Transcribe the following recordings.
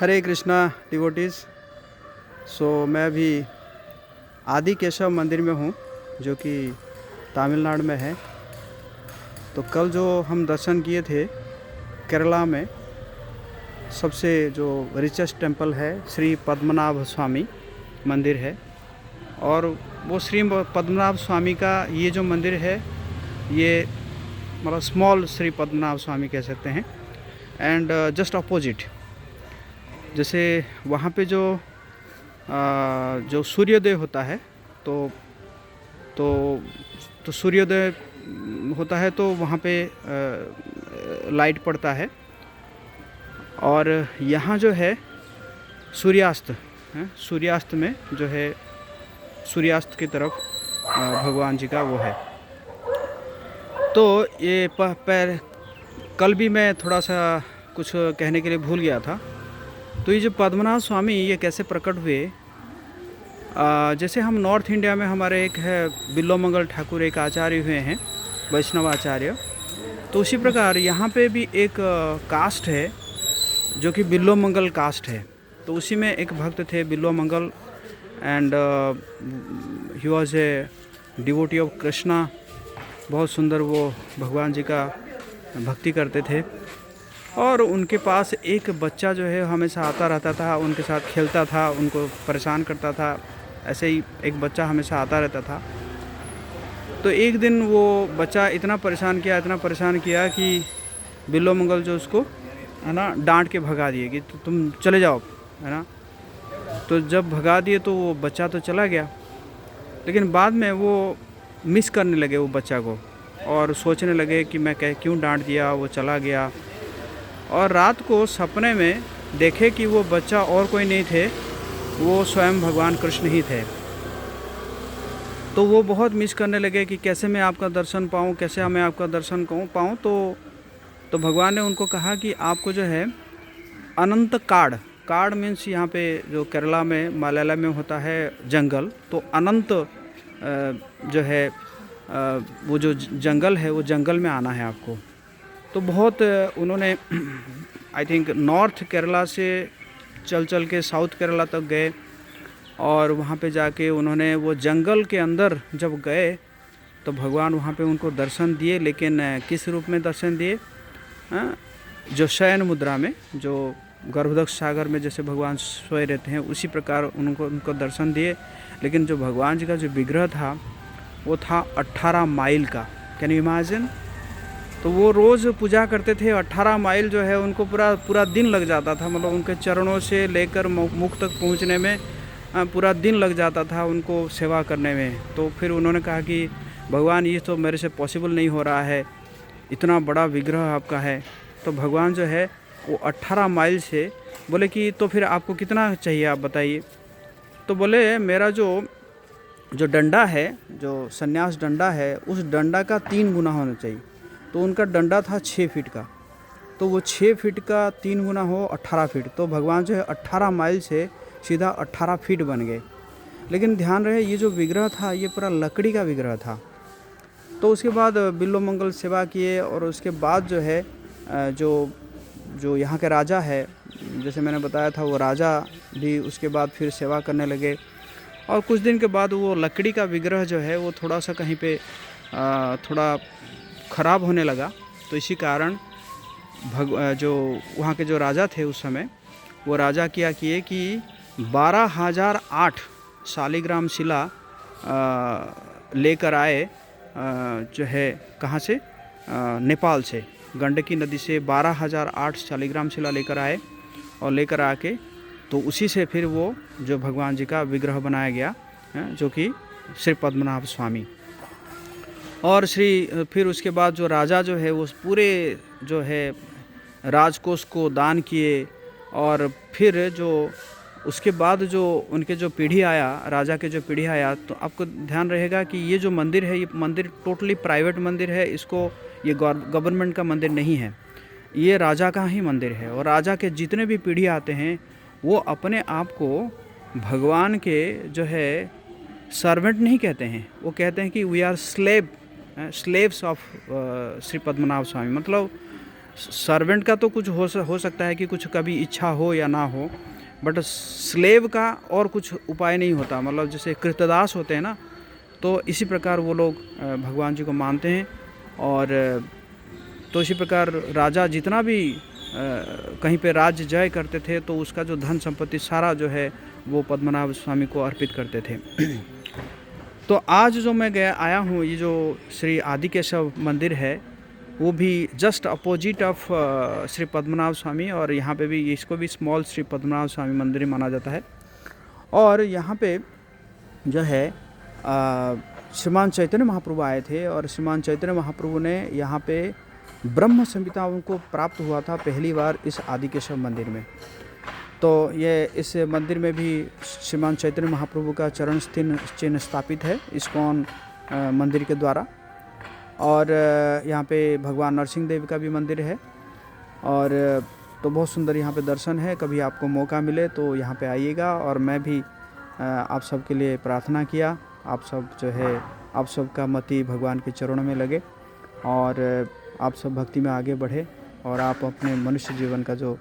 हरे Krishna devotees. मैं अभी आदि केशव मंदिर में हूँ जो कि तमिलनाडु में है। तो कल जो हम दर्शन किए थे केरला में सबसे जो रिचेस्ट टेम्पल है श्री पद्मनाभ स्वामी मंदिर है। और वो श्री पद्मनाभ स्वामी का ये जो मंदिर है ये मतलब स्मॉल श्री पद्मनाभ स्वामी कह सकते हैं। एंड जस्ट अपोजिट जैसे वहाँ पे जो सूर्योदय होता है तो सूर्योदय होता है तो वहाँ पे लाइट पड़ता है। और यहाँ जो है सूर्यास्त सूर्यास्त में जो है सूर्यास्त की तरफ भगवान जी का वो है। तो ये कल भी मैं थोड़ा सा कुछ कहने के लिए भूल गया था। तो ये जो पद्मनाभ स्वामी ये कैसे प्रकट हुए, जैसे हम नॉर्थ इंडिया में हमारे एक है बिल्लोमंगल ठाकुर एक आचार्य हुए हैं वैष्णव आचार्य, तो उसी प्रकार यहाँ पे भी एक कास्ट है जो कि बिल्लोमंगल कास्ट है। तो उसी में एक भक्त थे Bilvamangal and he was a devotee of Krishna. बहुत सुंदर वो भगवान जी का भक्ति करते थे। और उनके पास एक बच्चा जो है हमेशा आता रहता था, उनके साथ खेलता था, उनको परेशान करता था। ऐसे ही एक बच्चा हमेशा आता रहता था। तो एक दिन वो बच्चा इतना परेशान किया कि बिल्लोमंगल जो उसको है ना डांट के भगा दिए कि तुम चले जाओ, है ना। तो जब भगा दिए तो वो बच्चा तो चला गया, लेकिन बाद में वो मिस करने लगे वो बच्चा को और सोचने लगे कि मैं क्यों डांट दिया, वो चला गया। और रात को सपने में देखे कि वो बच्चा और कोई नहीं थे, वो स्वयं भगवान कृष्ण ही थे। तो वो बहुत मिस करने लगे कि कैसे मैं आपका दर्शन पाऊँ, कैसे मैं आपका दर्शन पाऊँ। तो भगवान ने उनको कहा कि आपको जो है अनंत काड़ मीन्स यहाँ पे जो केरला में मलयालम में होता है जंगल, तो अनंत जो है वो जो जंगल है वो जंगल में आना है आपको। तो बहुत उन्होंने आई थिंक नॉर्थ केरला से चल के साउथ केरला तक गए और वहाँ पे जाके उन्होंने वो जंगल के अंदर जब गए तो भगवान वहाँ पे उनको दर्शन दिए। लेकिन किस रूप में दर्शन दिए? जो शयन मुद्रा में, जो गर्भदक्ष सागर में जैसे भगवान सोए रहते हैं उसी प्रकार उनको दर्शन दिए। लेकिन जो भगवान जी का जो विग्रह था वो था 18 माइल का। Can you imagine? तो वो रोज़ पूजा करते थे। 18 माइल जो है उनको पूरा दिन लग जाता था, मतलब उनके चरणों से लेकर मुख तक पहुंचने में पूरा दिन लग जाता था उनको सेवा करने में। तो फिर उन्होंने कहा कि भगवान ये तो मेरे से पॉसिबल नहीं हो रहा है, इतना बड़ा विग्रह आपका है। तो भगवान जो है वो 18 माइल से बोले कि तो फिर आपको कितना चाहिए आप बताइए। तो बोले मेरा जो डंडा है, जो संन्यास डंडा है, उस डंडा का 3 गुना होना चाहिए। तो उनका डंडा था 6 फीट का, तो वो 6 फीट का 3 गुना हो 18 फीट। तो भगवान जो है 18 माइल से सीधा 18 फीट बन गए। लेकिन ध्यान रहे ये जो विग्रह था ये पूरा लकड़ी का विग्रह था। तो उसके बाद बिल्लोमंगल सेवा किए और उसके बाद जो है जो यहाँ के राजा है, जैसे मैंने बताया था, वो राजा भी उसके बाद फिर सेवा करने लगे। और कुछ दिन के बाद वो लकड़ी का विग्रह जो है वो थोड़ा सा कहीं पे थोड़ा ख़राब होने लगा। तो इसी कारण जो वहाँ के जो राजा थे उस समय, वो राजा क्या किए कि 12,008 शालिग्राम शिला लेकर आए, जो है कहाँ से, नेपाल से, गंडकी नदी से 12,008 शालिग्राम शिला लेकर आए। और लेकर आके तो उसी से फिर वो जो भगवान जी का विग्रह बनाया गया, जो कि श्री पद्मनाभ स्वामी। और फिर उसके बाद जो राजा जो है वो पूरे जो है राजकोष को दान किए। और फिर जो उसके बाद जो उनके जो पीढ़ी आया, राजा के जो पीढ़ी आया, तो आपको ध्यान रहेगा कि ये जो मंदिर है ये मंदिर टोटली प्राइवेट मंदिर है। इसको ये गवर्नमेंट का मंदिर नहीं है, ये राजा का ही मंदिर है। और राजा के जितने भी पीढ़ी आते हैं वो अपने आप को भगवान के जो है सर्वेंट नहीं कहते हैं, वो कहते हैं कि we are slaves of Shri Padmanabha Swamy. मतलब सर्वेंट का तो कुछ हो सकता है कि कुछ कभी इच्छा हो या ना हो, बट स्लेव का और कुछ उपाय नहीं होता। मतलब जैसे कृतदास होते हैं ना, तो इसी प्रकार वो लोग भगवान जी को मानते हैं। और तो इसी प्रकार राजा जितना भी कहीं पे राज्य जय करते थे तो उसका जो धन संपत्ति सारा जो है वो पद्मनाभ स्वामी को अर्पित करते थे। तो आज जो मैं आया हूँ, ये जो श्री आदिकेशव मंदिर है वो भी just opposite of Shri Padmanabha Swamy, और यहाँ पे भी इसको भी स्मॉल श्री पद्मनाभ स्वामी मंदिर माना जाता है। और यहाँ पे जो है श्रीमान चैतन्य महाप्रभु आए थे, और श्रीमान चैतन्य महाप्रभु ने यहाँ पे ब्रह्म संहिता उनको प्राप्त हुआ था पहली बार इस आदिकेशव मंदिर में। तो ये इस मंदिर में भी श्रीमान चैतन्य महाप्रभु का चरण चिन्ह स्थापित है इस्कॉन मंदिर के द्वारा। और यहाँ पे भगवान नरसिंह देव का भी मंदिर है। और तो बहुत सुंदर यहाँ पे दर्शन है। कभी आपको मौका मिले तो यहाँ पे आइएगा। और मैं भी आप सब के लिए प्रार्थना किया, आप सब जो है आप सब का मति भगवान के चरणों में लगे और आप सब भक्ति में आगे बढ़े और आप अपने मनुष्य जीवन का जो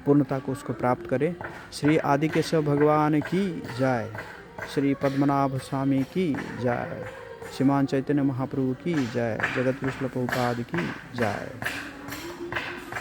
पूर्णता को उसको प्राप्त करें। श्री आदिकेशव भगवान की जय, श्री पद्मनाभ स्वामी की जय, श्रीमान चैतन्य महाप्रभु की जय, जगत विश्व प्रभुपाद की जय।